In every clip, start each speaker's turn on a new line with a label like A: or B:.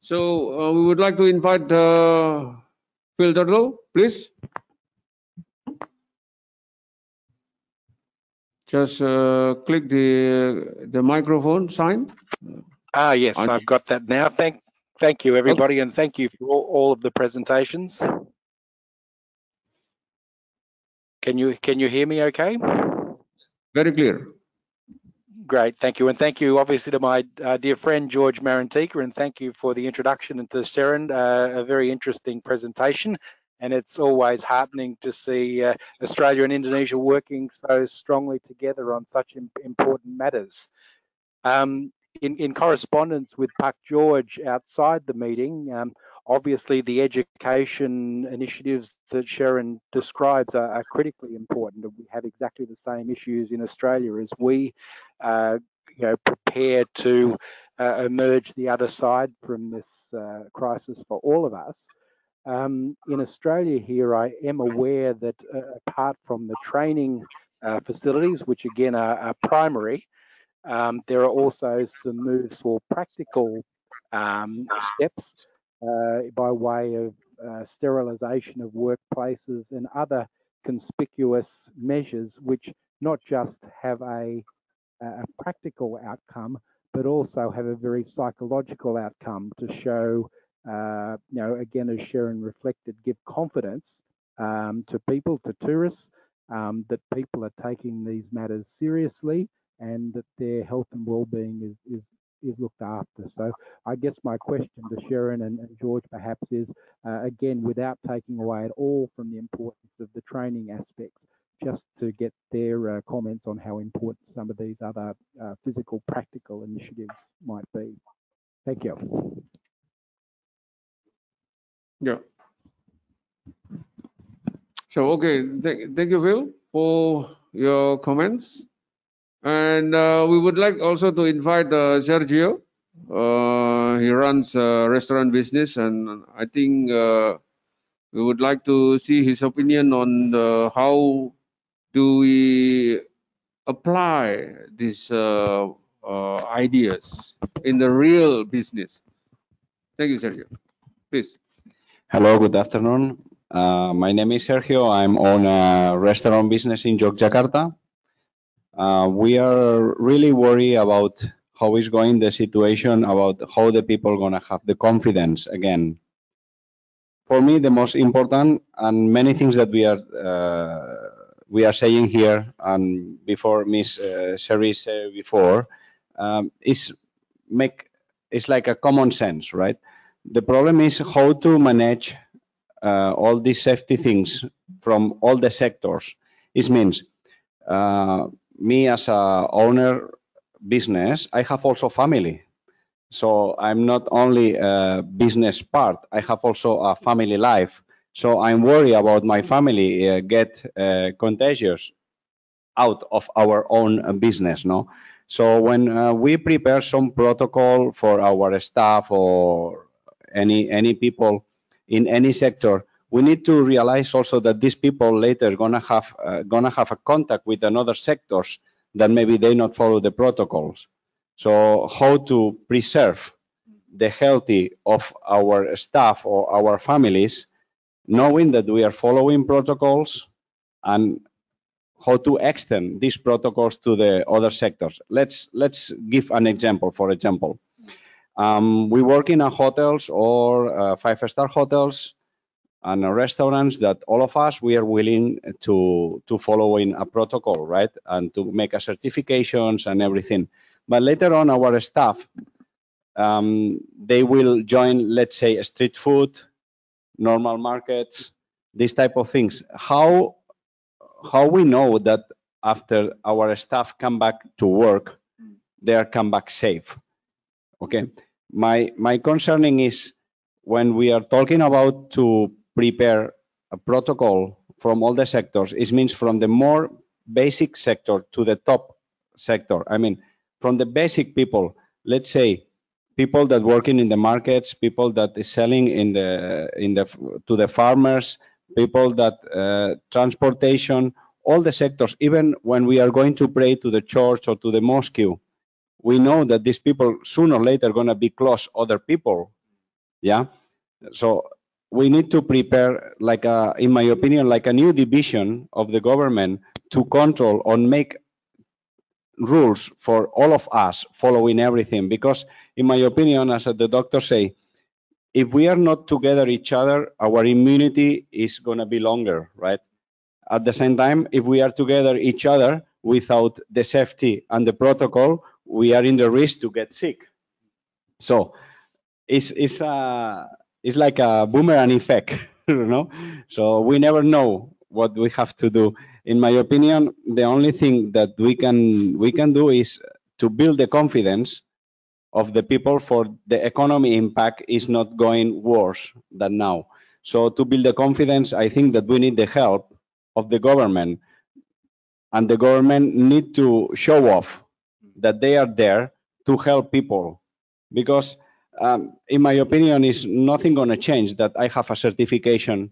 A: So we would like to invite Phil Turtle, please. Just click the microphone sign.
B: Yes, I've got that now. Thank you, everybody, and thank you for all of the presentations. Can you hear me okay?
A: Very clear.
B: Great, thank you. And thank you, obviously, to my dear friend, George Marantika, and thank you for the introduction, and to Seren, a very interesting presentation. And it's always heartening to see Australia and Indonesia working so strongly together on such important matters. In correspondence with Pak George outside the meeting, obviously the education initiatives that Seren describes are critically important. We have exactly the same issues in Australia as we prepare to emerge the other side from this crisis for all of us. In Australia here, I am aware that apart from the training facilities, which again are primary, there are also some moves for practical steps by way of sterilisation of workplaces and other conspicuous measures, which not just have a practical outcome, but also have a very psychological outcome to show, again, as Seren reflected, give confidence to people, to tourists, that people are taking these matters seriously and that their health and well-being is looked after. So I guess my question to Seren and George perhaps is, again, without taking away at all from the importance of the training aspects, just to get their comments on how important some of these other physical, practical initiatives might be. Thank you.
A: Yeah. So, okay, thank you, Phil, for your comments. And we would like also to invite Sergio. He runs a restaurant business, and I think we would like to see his opinion on how do we apply these ideas in the real business. Thank you, Sergio. Please.
C: Hello, good afternoon. My name is Sergio. I'm on a restaurant business in Yogyakarta. We are really worried about how is going the situation, about how the people are going to have the confidence again. For me, the most important, and many things that we are saying here, and before Miss Sherry said before, is it's like a common sense, right? The problem is how to manage all these safety things from all the sectors. It means me as a owner business, I have also family. So I'm not only a business part, I have also a family life. So I'm worried about my family get contagious out of our own business, no? So when we prepare some protocol for our staff or any people in any sector, we need to realize also that these people later gonna have a contact with another sectors that maybe they not follow the protocols. So how to preserve the healthy of our staff or our families, knowing that we are following protocols, and how to extend these protocols to the other sectors. Let's give an example. For example, we work in a hotels or five-star hotels and restaurants that all of us, we are willing to follow in a protocol, right? And to make a certifications and everything. But later on, our staff, they will join, let's say, street food, normal markets, these type of things. How we know that after our staff come back to work, they are come back safe? Okay. My concerning is when we are talking about to prepare a protocol from all the sectors, it means from the more basic sector to the top sector. I mean, from the basic people, let's say people that working in the markets, people that is selling to the farmers, people that transportation, all the sectors. Even when we are going to pray to the church or to the mosque, we know that these people sooner or later going to be close other people. Yeah. So we need to prepare, like in my opinion, like a new division of the government to control or make rules for all of us following everything. Because in my opinion, as the doctor say, if we are not together each other, our immunity is going to be longer, right? At the same time, if we are together each other without the safety and the protocol, we are in the risk to get sick. So it's like a boomerang effect, you know. So we never know what we have to do. In my opinion, the only thing that we can do is to build the confidence of the people for the economy impact is not going worse than now. So to build the confidence, I think that we need the help of the government, and the government need to show off that they are there to help people. Because in my opinion, is nothing going to change that I have a certification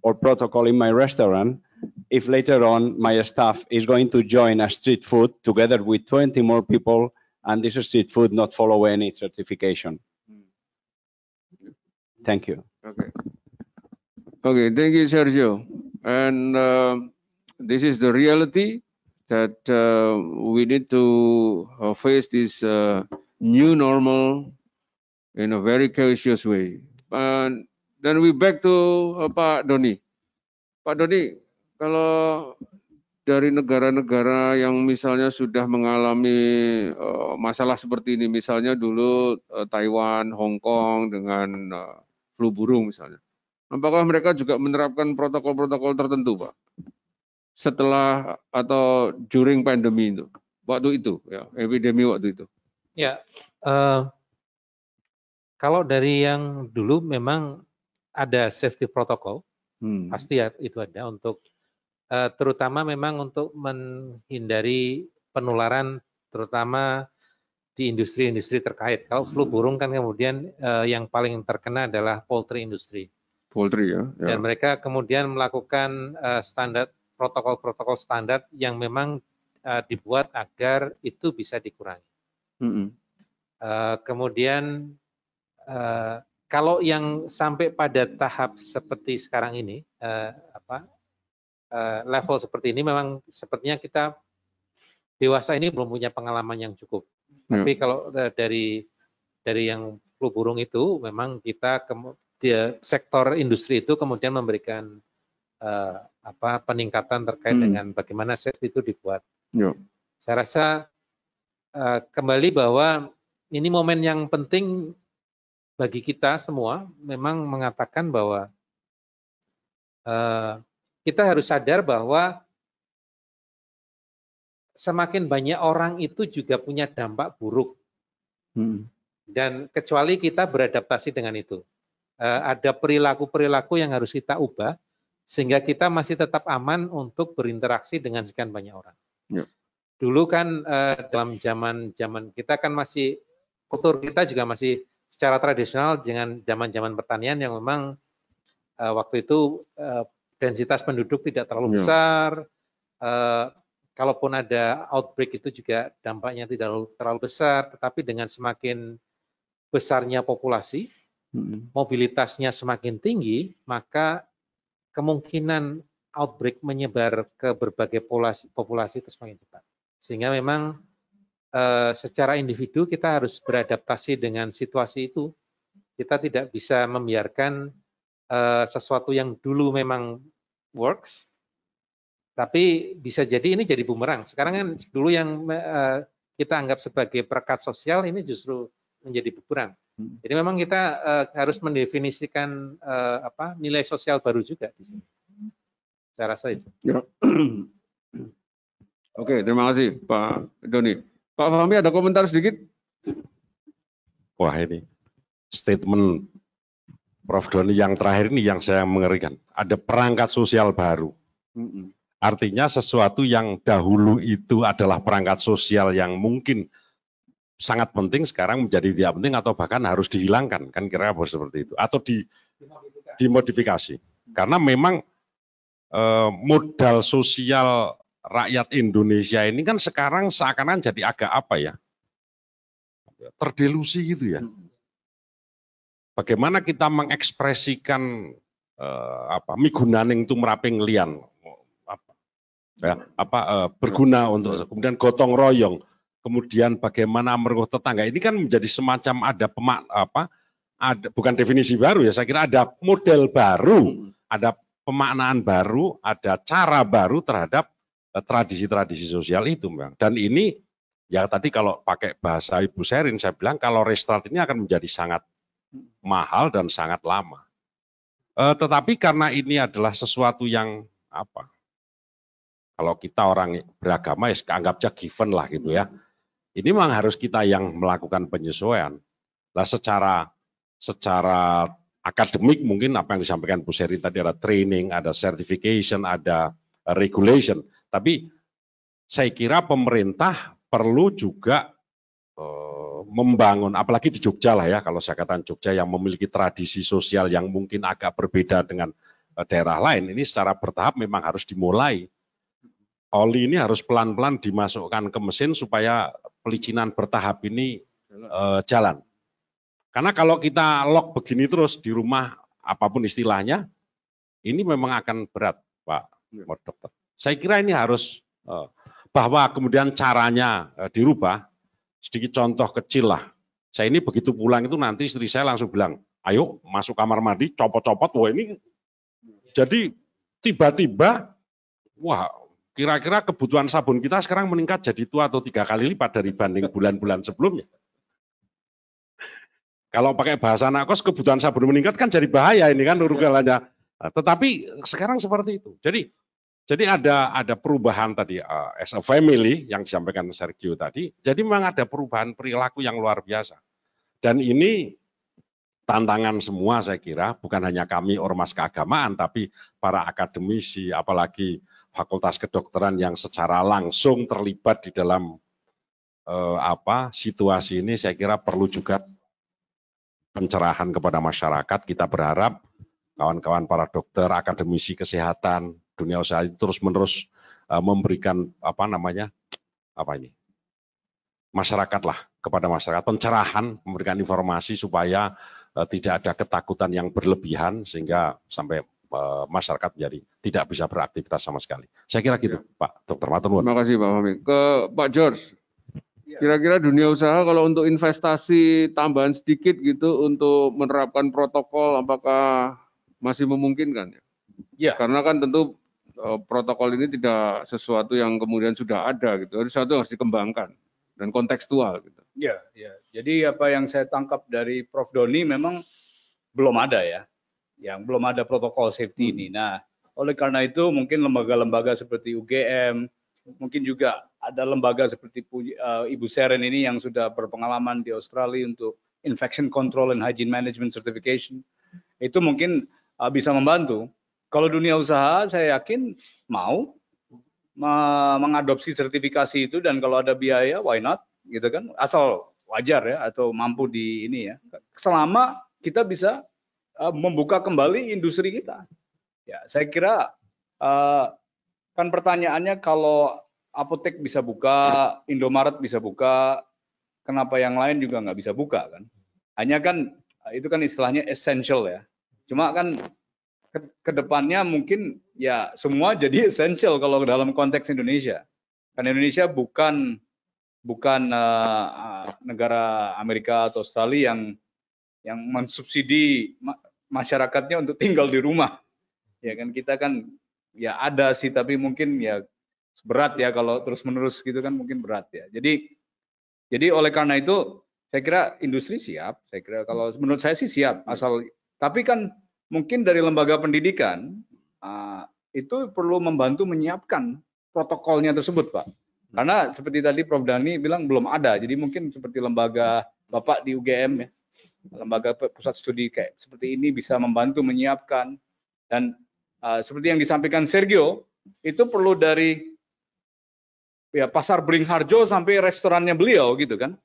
C: or protocol in my restaurant if later on my staff is going to join a street food together with 20 more people and this street food not follow any certification. Thank you.
A: Okay. Okay, thank you, Sergio. And this is the reality that we need to face this new normal in a very cautious way. And then we back to Pak Doni. Pak Doni, kalau dari negara-negara yang misalnya sudah mengalami masalah seperti ini, misalnya dulu Taiwan, Hong Kong dengan flu burung misalnya. Apakah mereka juga menerapkan protokol-protokol tertentu, Pak? Setelah atau during pandemi itu, waktu itu, ya, epidemi waktu itu?
D: Ya, kalau dari yang dulu memang ada safety protokol, pasti ya itu ada untuk terutama memang untuk menghindari penularan, terutama di industri-industri terkait. Kalau flu burung kan kemudian yang paling terkena adalah poultry industry.
A: Poultry ya.
D: Dan mereka kemudian melakukan standar protokol-protokol standar yang memang dibuat agar itu bisa dikurangi. Kemudian kalau yang sampai pada tahap seperti sekarang ini, level seperti ini memang sepertinya kita dewasa ini belum punya pengalaman yang cukup. Tapi kalau dari yang flu burung itu memang kita sektor industri itu kemudian memberikan peningkatan terkait dengan bagaimana safety itu dibuat. Saya rasa kembali bahwa ini momen yang penting bagi kita semua memang mengatakan bahwa kita harus sadar bahwa semakin banyak orang itu juga punya dampak buruk. Dan kecuali kita beradaptasi dengan itu. Ada perilaku-perilaku yang harus kita ubah sehingga kita masih tetap aman untuk berinteraksi dengan sekian banyak orang. Dulu kan dalam zaman kita kan masih kultur kita juga masih secara tradisional dengan zaman pertanian yang memang waktu itu densitas penduduk tidak terlalu besar. Kalaupun ada outbreak itu juga dampaknya tidak terlalu besar, tetapi dengan semakin besarnya populasi, mobilitasnya semakin tinggi, maka kemungkinan outbreak menyebar ke berbagai populasi itu semakin cepat. Sehingga memang secara individu kita harus beradaptasi dengan situasi itu. Kita tidak bisa membiarkan sesuatu yang dulu memang works, tapi bisa jadi ini jadi bumerang. Sekarang kan dulu yang kita anggap sebagai perekat sosial ini justru menjadi bumerang. Jadi memang kita harus mendefinisikan nilai sosial baru juga di sini. Saya rasa itu.
A: Ya. Oke, terima kasih Pak Doni. Pak Fahmi ada komentar sedikit?
E: Wah, ini statement Prof. Doni yang terakhir ini yang saya mengerikan. Ada perangkat sosial baru. Artinya sesuatu yang dahulu itu adalah perangkat sosial yang mungkin sangat penting sekarang menjadi tidak penting atau bahkan harus dihilangkan, kan kira-kira seperti itu, atau dimodifikasi. Karena memang modal sosial rakyat Indonesia ini kan sekarang seakan-akan jadi agak apa ya, terdelusi gitu ya. bagaimana kita mengekspresikan migunaning tumraping lian berguna untuk kemudian gotong royong, kemudian bagaimana meruh tetangga, ini kan menjadi semacam ada ada bukan definisi baru ya, saya kira ada model baru, ada pemaknaan baru, ada cara baru terhadap tradisi-tradisi sosial itu, Bang. Dan ini ya tadi kalau pakai bahasa Ibu Sherin, saya bilang kalau restart ini akan menjadi sangat mahal dan sangat lama. Tetapi karena ini adalah sesuatu yang kalau kita orang beragama ya anggapnya given lah gitu ya. Ini memang harus kita yang melakukan penyesuaian. Nah, secara akademik mungkin apa yang disampaikan Bu Sherin tadi, ada training, ada certification, ada regulation. Tapi saya kira pemerintah perlu juga membangun, apalagi di Jogja lah ya, kalau saya katakan Jogja yang memiliki tradisi sosial yang mungkin agak berbeda dengan daerah lain, ini secara bertahap memang harus dimulai. Oli ini harus pelan-pelan dimasukkan ke mesin supaya pelicinan bertahap ini jalan. Karena kalau kita lock begini terus di rumah, apapun istilahnya, ini memang akan berat, Pak Dokter. Saya kira ini harus, bahwa kemudian caranya dirubah, sedikit contoh kecil lah. Saya ini begitu pulang itu nanti istri saya langsung bilang, ayo masuk kamar mandi, copot-copot, wah ini. Jadi tiba-tiba, wah kira-kira kebutuhan sabun kita sekarang meningkat jadi 2 atau 3 kali lipat dari banding bulan-bulan sebelumnya. Kalau pakai bahasa anak kos, kebutuhan sabun meningkat kan jadi bahaya ini kan urusannya. Tetapi sekarang seperti itu. Jadi ada perubahan tadi as a family yang disampaikan Sergio tadi. Jadi memang ada perubahan perilaku yang luar biasa. Dan ini tantangan semua saya kira, bukan hanya kami ormas keagamaan, tapi para akademisi, apalagi fakultas kedokteran yang secara langsung terlibat di dalam situasi ini, saya kira perlu juga pencerahan kepada masyarakat. Kita berharap kawan-kawan para dokter, akademisi kesehatan, dunia usaha itu terus-menerus memberikan masyarakat lah, kepada masyarakat pencerahan, memberikan informasi supaya tidak ada ketakutan yang berlebihan sehingga sampai masyarakat menjadi tidak bisa beraktivitas sama sekali. Saya kira gitu, Pak Dokter Matur nuwun.
A: Terima kasih Pak Fahmi. Ke Pak George. Kira-kira dunia usaha kalau untuk investasi tambahan sedikit gitu untuk menerapkan protokol, apakah masih memungkinkan? Ya. Karena kan tentu protokol ini tidak sesuatu yang kemudian sudah ada gitu, sesuatu yang harus dikembangkan dan kontekstual gitu.
F: Ya. Jadi apa yang saya tangkap dari Prof. Doni memang belum ada ya, yang belum ada protokol safety ini. Nah, oleh karena itu mungkin lembaga-lembaga seperti UGM, mungkin juga ada lembaga seperti Ibu Sherin ini yang sudah berpengalaman di Australia untuk Infection Control and Hygiene Management Certification, itu mungkin bisa membantu. Kalau dunia usaha saya yakin mau mengadopsi sertifikasi itu, dan kalau ada biaya why not gitu kan, asal wajar ya atau mampu di ini ya, selama kita bisa membuka kembali industri kita. Ya, saya kira kan pertanyaannya kalau apotek bisa buka, Indomaret bisa buka, kenapa yang lain juga nggak bisa buka kan? Hanya kan itu kan istilahnya essential ya. Cuma kan kedepannya mungkin ya semua jadi essential kalau dalam konteks Indonesia. Karena Indonesia bukan negara Amerika atau Australia yang mensubsidi masyarakatnya untuk tinggal di rumah. Ya kan, kita kan ya ada sih, tapi mungkin ya berat ya kalau terus-menerus gitu kan, mungkin berat ya. Jadi oleh karena itu saya kira industri siap. Saya kira kalau menurut saya sih siap, asal tapi kan mungkin dari lembaga pendidikan itu perlu membantu menyiapkan protokolnya tersebut, Pak. Karena seperti tadi Prof. Dani bilang belum ada. Jadi mungkin seperti lembaga Bapak di UGM ya, lembaga pusat studi kayak seperti ini bisa membantu menyiapkan. Dan seperti yang disampaikan Sergio, itu perlu dari ya pasar Beringharjo sampai restorannya beliau gitu kan.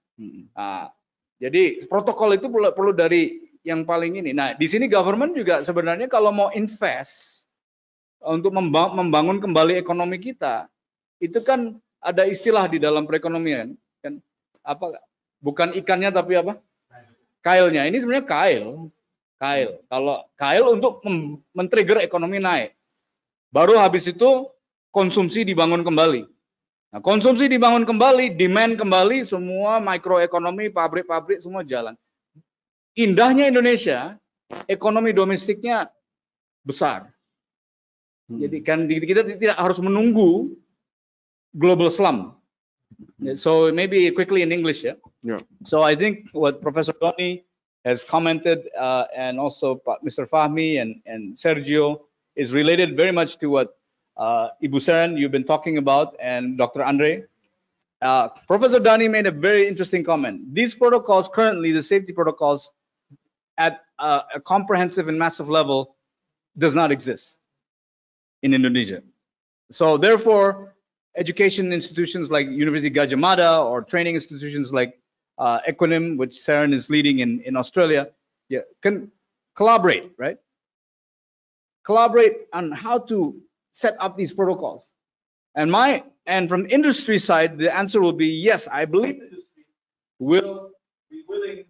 F: Jadi protokol itu perlu dari yang paling ini. Nah, di sini government juga sebenarnya kalau mau invest untuk membangun kembali ekonomi kita, itu kan ada istilah di dalam perekonomian kan, apa bukan ikannya tapi apa? Kailnya. Ini sebenarnya kail. Kail. Kalau kail untuk men-trigger ekonomi naik. Baru habis itu konsumsi dibangun kembali. Nah, konsumsi dibangun kembali, demand kembali, semua mikroekonomi, pabrik-pabrik semua jalan. Indahnya Indonesia, ekonomi domestiknya besar. Jadi kan kita tidak harus menunggu global slump. So maybe quickly in English, yeah.
A: Yeah.
F: So I think what Professor Doni has commented, and also Mr. Fahmi and Sergio, is related very much to what Ibu Seren you've been talking about, and Dr. Andre. Professor Dani made a very interesting comment. These protocols currently, the safety protocols, at a comprehensive and massive level, does not exist in Indonesia. So therefore, education institutions like University Gadjah Mada or training institutions like Equinim, which Seren is leading in Australia, can collaborate, right? Collaborate on how to set up these protocols. And from industry side, the answer will be yes. I believe industry will be willing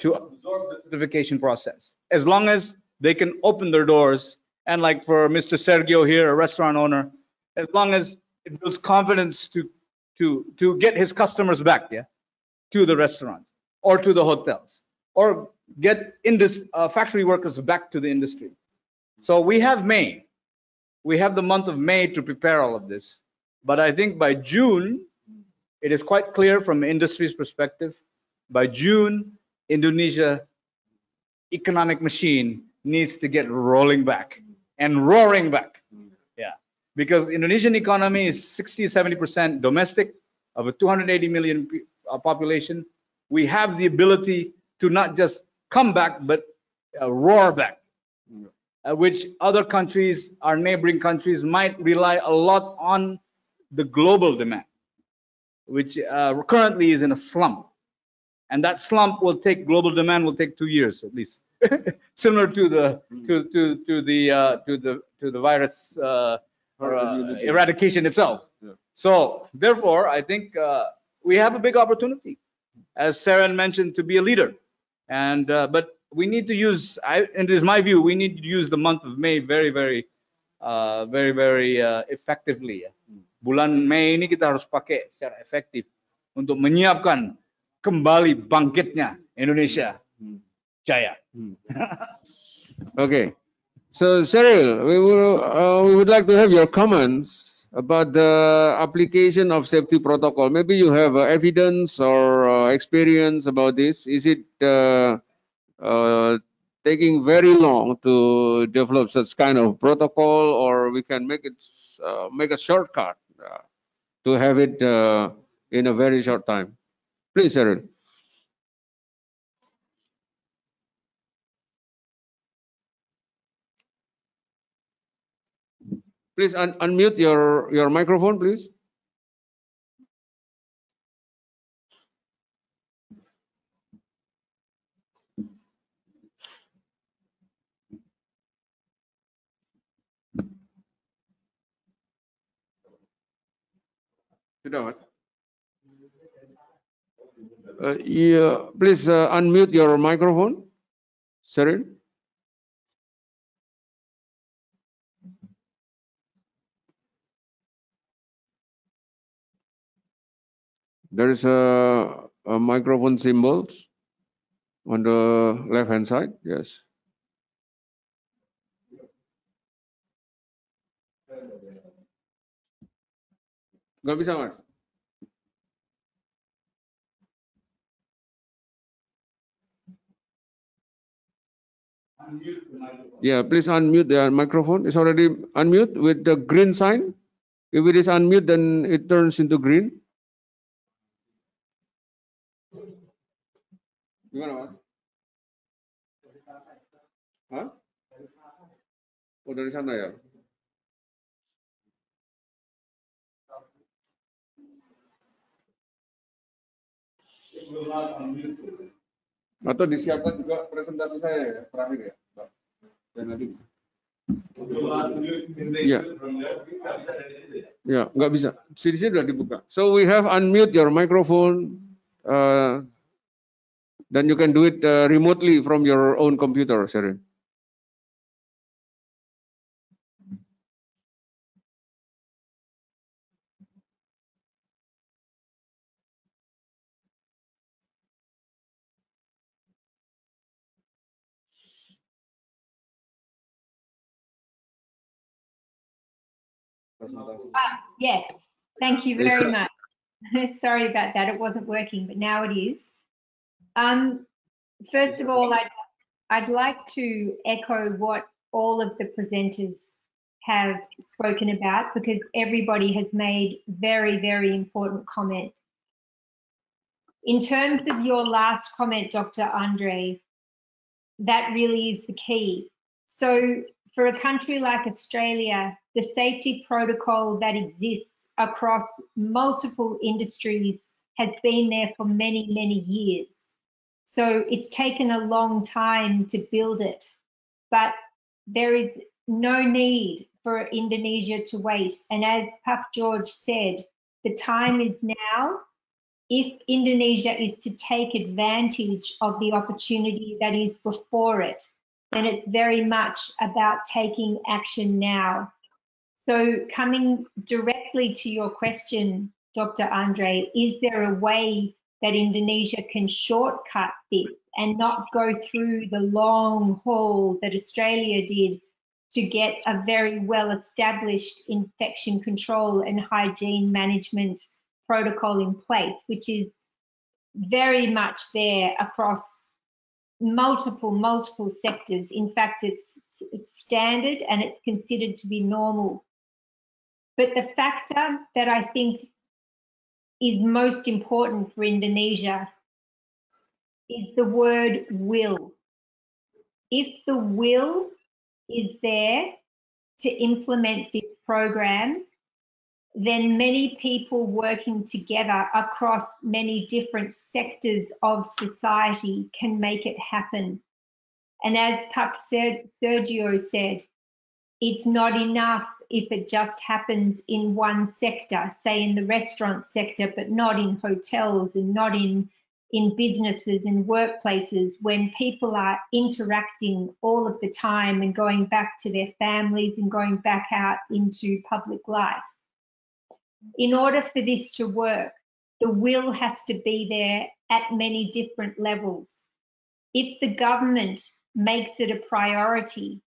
F: to absorb the certification process as long as they can open their doors. And like for Mr. Sergio here, a restaurant owner, as long as it builds confidence to get his customers back, to the restaurants or to the hotels, or get factory workers back to the industry. So we have May. We have the month of May to prepare all of this. But I think by June, it is quite clear from the industry's perspective, by June, Indonesia economic machine needs to get rolling back and roaring back. Yeah, because Indonesian economy is 60-70% domestic of a 280 million population. We have the ability to not just come back, but roar back. Which other countries, our neighboring countries, might rely a lot on the global demand, which currently is in a slump, and that slump will take global demand will take 2 years at least, similar to the virus eradication itself. Yeah. So therefore, I think we have a big opportunity, as Seren mentioned, to be a leader, and but we need to use, and it is my view, we need to use the month of May very effectively. Bulan Mei ini kita harus pakai secara efektif untuk menyiapkan kembali bangkitnya Indonesia Jaya.
A: Okay, so Cyril, we would like to have your comments about the application of safety protocol. Maybe you have evidence or experience about this. Is it taking very long to develop such kind of protocol, or we can make it make a shortcut to have it in a very short time? Please, Cyril. Please unmute your microphone, please. Sudah, Mas? Yeah, please unmute your microphone, Cyril. There is a microphone symbol on the left-hand side. Yes. Nggak bisa, Mas. Yeah, please unmute the microphone. It's already unmute with the green sign. If it is unmute, then it turns into green. Gimana, Mas? Hah? Oh, dari sana ya? Atau disiapkan juga presentasi saya ya, terakhir ya, Pak. Dan nanti. Ya. Ya, nggak bisa. Di sini sudah dibuka. So we have unmute your microphone, then you can do it remotely from your own computer, Sherin.
G: Yes, thank you very much. Sorry about that, it wasn't working, but now it is. First of all, I'd like to echo what all of the presenters have spoken about, because everybody has made very, very important comments. In terms of your last comment, Dr. Andre, that really is the key. So for a country like Australia, the safety protocol that exists across multiple industries has been there for many, many years. So it's taken a long time to build it, but there is no need for Indonesia to wait. And as Pak George said, the time is now. If Indonesia is to take advantage of the opportunity that is before it, then it's very much about taking action now. So coming directly to your question, Dr. Andre, is there a way that Indonesia can shortcut this and not go through the long haul that Australia did to get a very well-established infection control and hygiene management protocol in place, which is very much there across multiple sectors. In fact, it's standard and it's considered to be normal. But the factor that I think is most important for Indonesia is the word will. If the will is there to implement this program, then many people working together across many different sectors of society can make it happen. And as Pak Sergio said, it's not enough if it just happens in one sector, say in the restaurant sector, but not in hotels and not in businesses and workplaces, when people are interacting all of the time and going back to their families and going back out into public life. In order for this to work, the will has to be there at many different levels. If the government makes it a priority,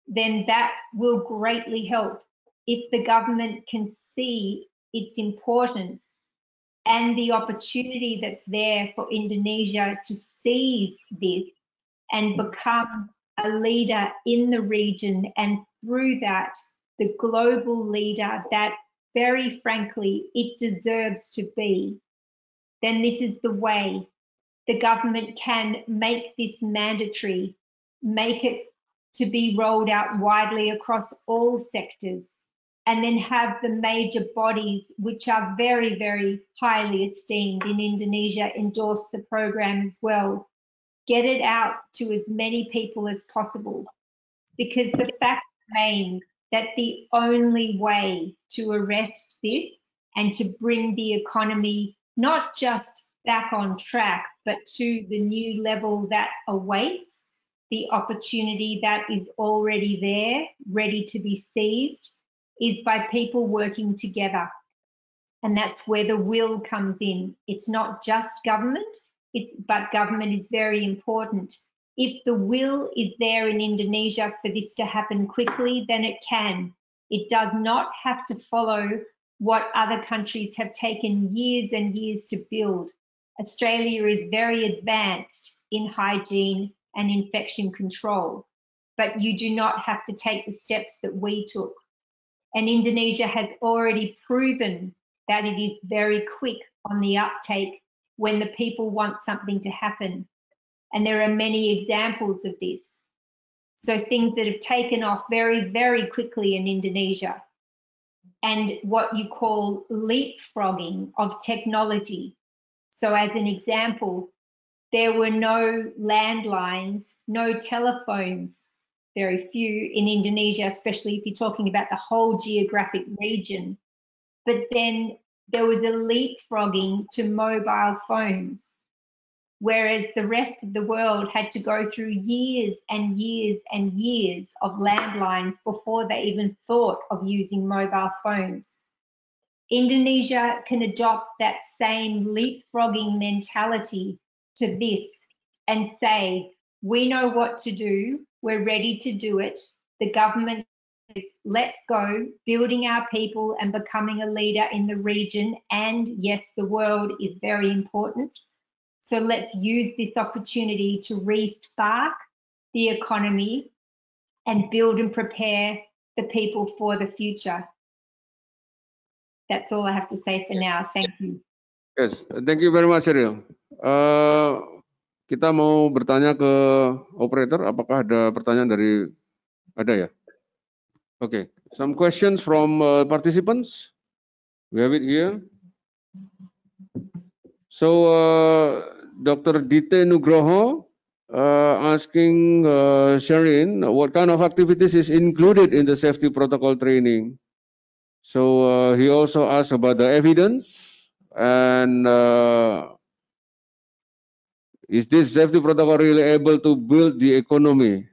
G: then that will greatly help. If the government can see its importance and the opportunity that's there for Indonesia to seize this and become a leader in the region, and through that, the global leader that, very frankly, it deserves to be, then this is the way. The government can make this mandatory, make it to be rolled out widely across all sectors, and then have the major bodies, which are very, very highly esteemed in Indonesia, endorse the program as well. Get it out to as many people as possible, because the fact remains that the only way to arrest this and to bring the economy not just back on track, but to the new level that awaits, the opportunity that is already there, ready to be seized, is by people working together. And that's where the will comes in. It's not just government, but government is very important. If the will is there in Indonesia for this to happen quickly, then it can. It does not have to follow what other countries have taken years and years to build. Australia is very advanced in hygiene and infection control, but you do not have to take the steps that we took. And Indonesia has already proven that it is very quick on the uptake when the people want something to happen. And there are many examples of this. So things that have taken off very, very quickly in Indonesia, and what you call leapfrogging of technology. So as an example, there were no landlines, no telephones, very few in Indonesia, especially if you're talking about the whole geographic region. But then there was a leapfrogging to mobile phones. whereas the rest of the world had to go through years and years and years of landlines before they even thought of using mobile phones. Indonesia can adopt that same leapfrogging mentality to this and say, we know what to do, we're ready to do it. The government is, let's go, building our people and becoming a leader in the region. And yes, the world is very important. So let's use this opportunity to re-spark the economy and build and prepare the people for the future. That's all I have to say for now. Thank you.
A: Yes, thank you very much, Cheryl. Kita mau bertanya ke operator, apakah ada pertanyaan dari, ada ya? Okay, some questions from participants. We have it here. So, Dr. Dite Nugroho asking Sherin, what kind of activities is included in the safety protocol training? So he also asked about the evidence and is this safety protocol really able to build the economy?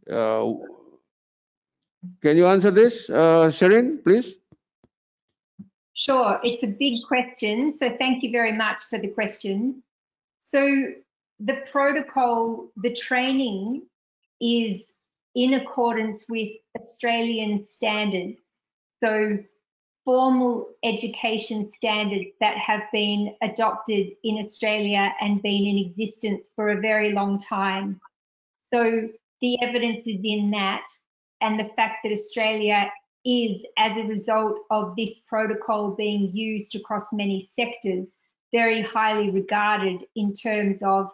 A: Can you answer this, Sherin, please?
G: Sure, it's a big question, so thank you very much for the question. So the protocol, the training is in accordance with Australian standards. So formal education standards that have been adopted in Australia and been in existence for a very long time. So the evidence is in that, and the fact that Australia is, as a result of this protocol being used across many sectors, very highly regarded in terms of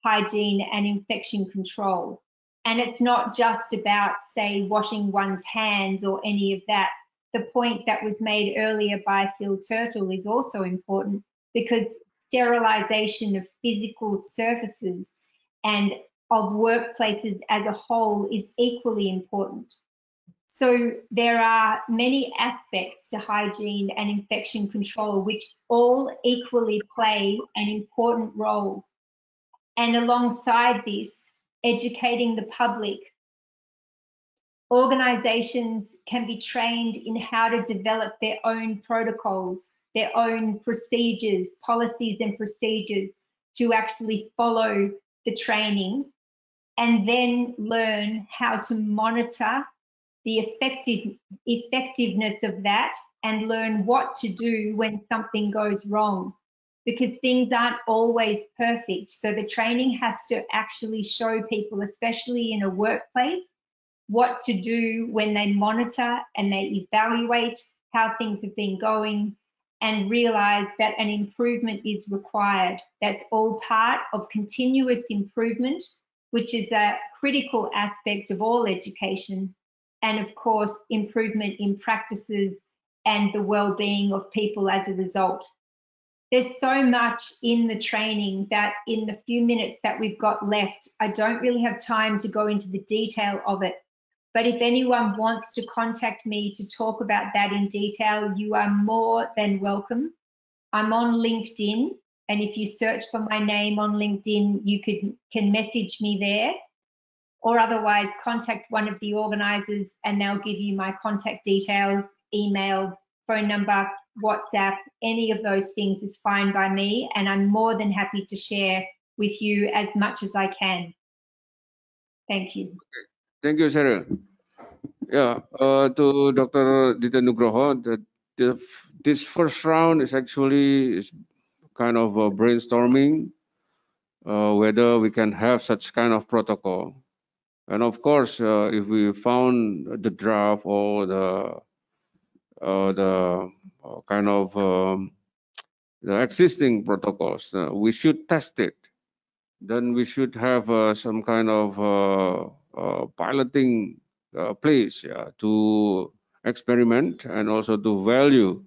G: hygiene and infection control. And it's not just about, say, washing one's hands or any of that. The point that was made earlier by Phil Turtle is also important, because sterilisation of physical surfaces and of workplaces as a whole is equally important. So there are many aspects to hygiene and infection control which all equally play an important role. And alongside this, educating the public. Organisations can be trained in how to develop their own protocols, their own procedures, policies and procedures to actually follow the training, and then learn how to monitor the effectiveness of that and learn what to do when something goes wrong, because things aren't always perfect. So the training has to actually show people, especially in a workplace, what to do when they monitor and they evaluate how things have been going and realize that an improvement is required. That's all part of continuous improvement, which is a critical aspect of all education, and of course, improvement in practices and the well-being of people as a result. There's so much in the training that in the few minutes that we've got left, I don't really have time to go into the detail of it. But if anyone wants to contact me to talk about that in detail, you are more than welcome. I'm on LinkedIn, and if you search for my name on LinkedIn, you can message me there, or otherwise contact one of the organisers and they'll give you my contact details, email, phone number, WhatsApp, any of those things is fine by me, and I'm more than happy to share with you as much as I can. Thank you.
A: Thank you, Cheryl. Yeah, to Dr. Dite Nugroho, this first round is actually kind of a brainstorming whether we can have such kind of protocol. And of course, if we found the draft or the kind of the existing protocols, we should test it. Then we should have some kind of piloting place, yeah, to experiment and also to value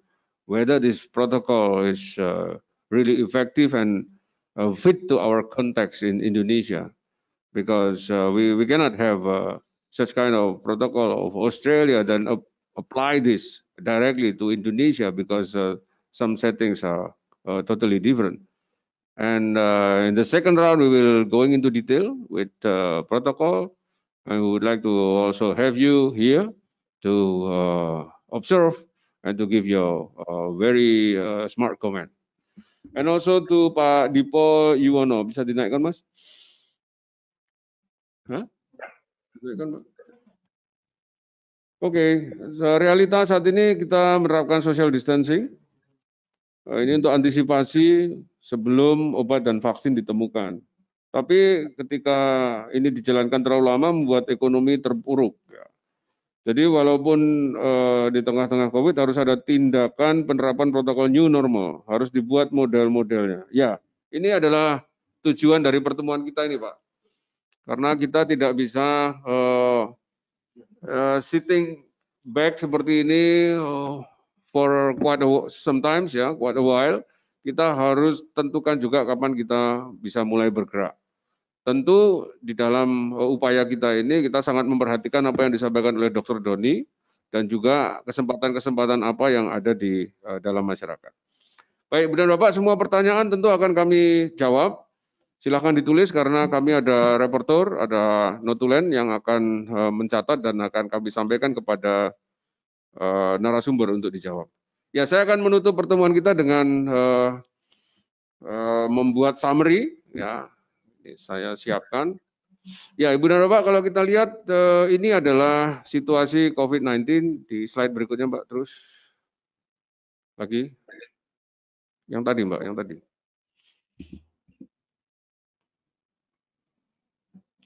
A: whether this protocol is really effective and fit to our context in Indonesia, because we cannot have such kind of protocol of Australia then apply this directly to Indonesia, because some settings are totally different. And in the second round, we will going into detail with protocol. And we would like to also have you here to observe and to give your very smart comment. And also to Pak Dipo Yuwono, bisa dinaikkan Mas? Hah? Dinaikkan Pak? Oke, realita saat ini kita menerapkan social distancing. Ini untuk antisipasi sebelum obat dan vaksin ditemukan. Tapi ketika ini dijalankan terlalu lama membuat ekonomi terpuruk. Ya. Jadi walaupun di tengah-tengah COVID harus ada tindakan penerapan protokol new normal, harus dibuat model-modelnya. Ya, ini adalah tujuan dari pertemuan kita ini, Pak. Karena kita tidak bisa sitting back seperti ini for quite sometimes ya, quite a while. Kita harus tentukan juga kapan kita bisa mulai bergerak. Tentu di dalam upaya kita ini kita sangat memperhatikan apa yang disampaikan oleh Dr. Doni dan juga kesempatan-kesempatan apa yang ada di dalam masyarakat. Baik, Ibu dan Bapak, semua pertanyaan tentu akan kami jawab. Silakan ditulis karena kami ada reporter, ada notulen yang akan mencatat dan akan kami sampaikan kepada narasumber untuk dijawab. Ya, saya akan menutup pertemuan kita dengan membuat summary. Ya, ini saya siapkan. Ya, Ibu dan Bapak, kalau kita lihat ini adalah situasi COVID-19 di slide berikutnya, Mbak. Terus lagi, yang tadi, Mbak, yang tadi.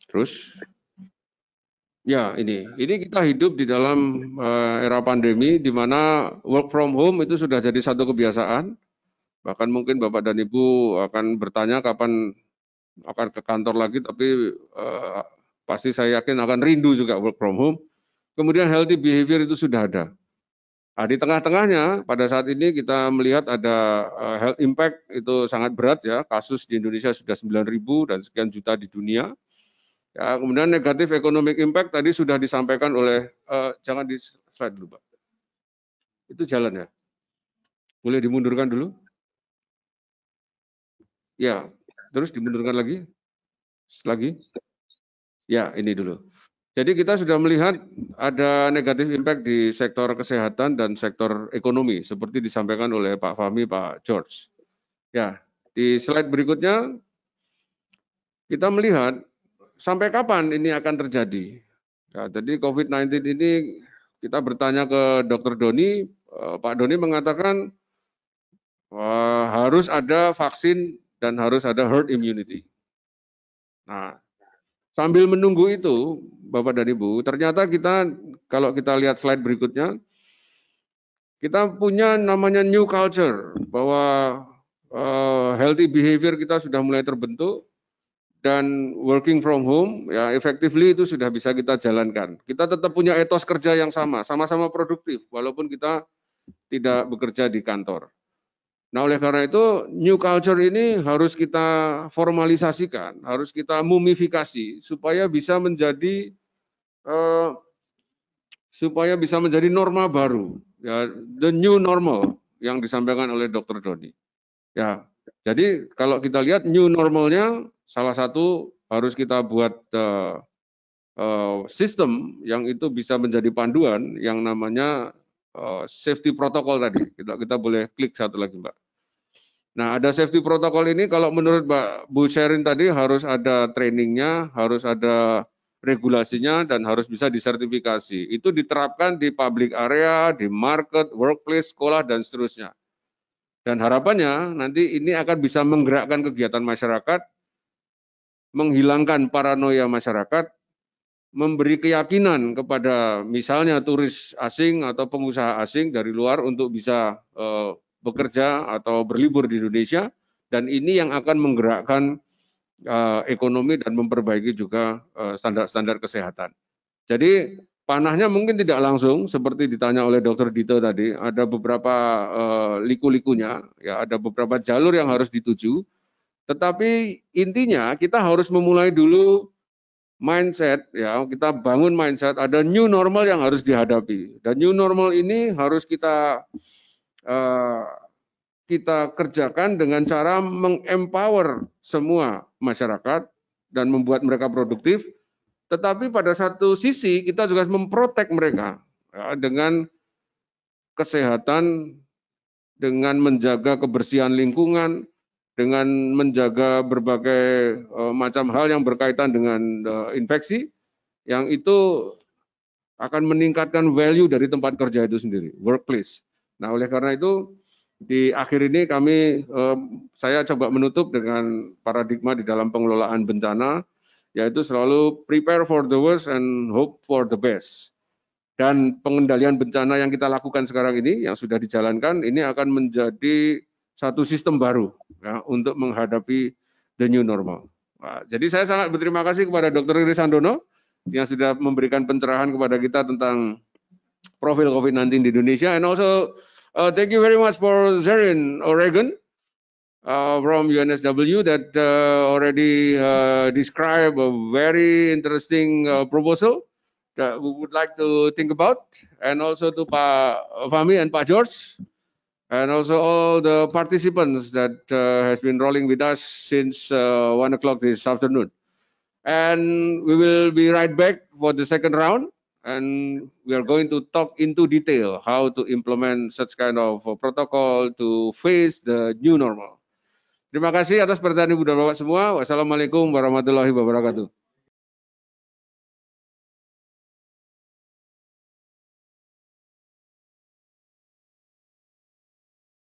A: Terus, ya ini kita hidup di dalam era pandemi di mana work from home itu sudah jadi satu kebiasaan. Bahkan mungkin Bapak dan Ibu akan bertanya kapan akan ke kantor lagi, tapi pasti saya yakin akan rindu juga work from home. Kemudian healthy behavior itu sudah ada. Nah, di tengah-tengahnya pada saat ini kita melihat ada health impact itu sangat berat ya. Kasus di Indonesia sudah 9.000 dan sekian juta di dunia. Ya, kemudian negatif economic impact tadi sudah disampaikan oleh, jangan di slide dulu Pak. Itu jalan ya? Boleh dimundurkan dulu? Ya, terus dimundurkan lagi? Lagi? Ya, ini dulu. Jadi kita sudah melihat ada negatif impact di sektor kesehatan dan sektor ekonomi, seperti disampaikan oleh Pak Fahmi, Pak George. Ya, di slide berikutnya kita melihat sampai kapan ini akan terjadi. Ya, jadi COVID-19 ini kita bertanya ke Dr. Doni, Pak Doni mengatakan harus ada vaksin dan harus ada herd immunity. Nah, sambil menunggu itu, Bapak dan Ibu, ternyata kita, kalau kita lihat slide berikutnya, kita punya namanya new culture, bahwa healthy behavior kita sudah mulai terbentuk, dan working from home, ya effectively itu sudah bisa kita jalankan. Kita tetap punya etos kerja yang sama-sama produktif, walaupun kita tidak bekerja di kantor. Nah, oleh karena itu, new culture ini harus kita formalisasikan, harus kita mumifikasi, supaya bisa menjadi norma baru, ya, the new normal yang disampaikan oleh Dr. Doni. Ya, jadi kalau kita lihat new normalnya, salah satu harus kita buat sistem yang itu bisa menjadi panduan yang namanya safety protocol tadi. Kita boleh klik satu lagi, Mbak. Nah, ada safety protocol ini kalau menurut Mbak Bu Sherin tadi harus ada trainingnya, harus ada regulasinya, dan harus bisa disertifikasi. Itu diterapkan di public area, di market, workplace, sekolah, dan seterusnya. Dan harapannya nanti ini akan bisa menggerakkan kegiatan masyarakat, menghilangkan paranoia masyarakat, memberi keyakinan kepada misalnya turis asing atau pengusaha asing dari luar untuk bisa bekerja atau berlibur di Indonesia, dan ini yang akan menggerakkan ekonomi dan memperbaiki juga standar-standar kesehatan. Jadi panahnya mungkin tidak langsung seperti ditanya oleh Dr. Dito tadi, ada beberapa liku-likunya, ya ada beberapa jalur yang harus dituju. Tetapi intinya kita harus memulai dulu mindset, ya kita bangun mindset. Ada new normal yang harus dihadapi, dan new normal ini harus kita kita kerjakan dengan cara mengempower semua masyarakat dan membuat mereka produktif. Tetapi pada satu sisi kita juga memprotek mereka ya, dengan kesehatan, dengan menjaga kebersihan lingkungan, dengan menjaga berbagai macam hal yang berkaitan dengan infeksi, yang itu akan meningkatkan value dari tempat kerja itu sendiri, workplace. Nah, oleh karena itu di akhir ini saya coba menutup dengan paradigma di dalam pengelolaan bencana, yaitu selalu prepare for the worst and hope for the best. Dan pengendalian bencana yang kita lakukan sekarang ini, yang sudah dijalankan, ini akan menjadi satu sistem baru ya, untuk menghadapi the new normal. Nah, jadi saya sangat berterima kasih kepada Dr. Iris Handono yang sudah memberikan pencerahan kepada kita tentang profil COVID-19 di Indonesia. And also, thank you very much for Zerin Oregon from UNSW that already described a very interesting proposal that we would like to think about, and also to Pak Fahmi and Pak George, and also all the participants that has been rolling with us since 1 o'clock this afternoon. And we will be right back for the second round, and we are going to talk into detail how to implement such kind of protocol to face the new normal. Terima kasih atas perhatian Ibu dan Bapak semua. Wassalamualaikum warahmatullahi wabarakatuh.